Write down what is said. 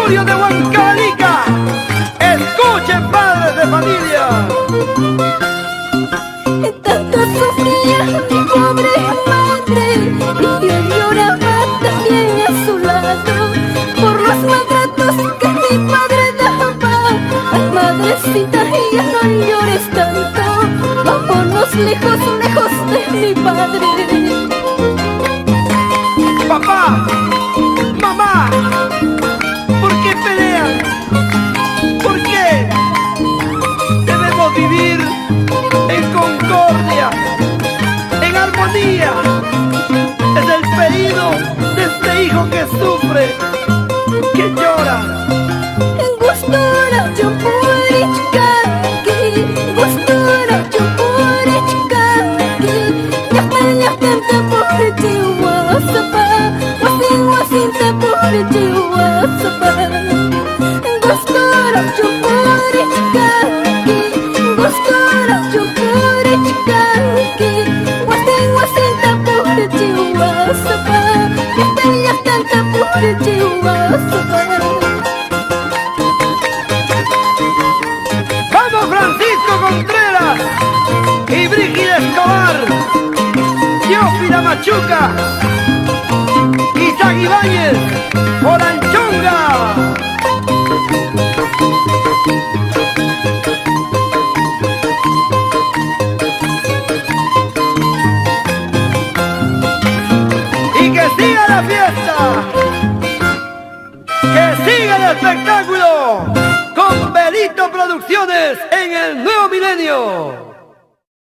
Julio de Huancavelica. Escuchen, padres de familia. Tanto sufría mi pobre madre, y yo lloraba también a su lado por los maltratos que mi padre daba. Ay, madrecita, ya no llores tanto, vámonos lejos, lejos de mi padre. Papá, mamá, ¿por qué pelean? ¿Por qué? Debemos vivir en concordia, en armonía. Es el pedido de este hijo que sufre, que llora. Gustora Chupurichkaki, Gustora Chupurichkaki, Llaqtanta purichi wasapa, wasinta purichi wasapa. Gustora Chupurichkaki, Gustora Chupurichkaki, wasinta purichi wasapa, llaqtanta purichi wasapa. ¡Vamos, Francisco Contreras y Brígida Escobar! Teófila Machuca, Isaac Ibáñez, Olanchonga. Y que siga la fiesta, que siga el espectáculo con Belito Producciones en el nuevo milenio.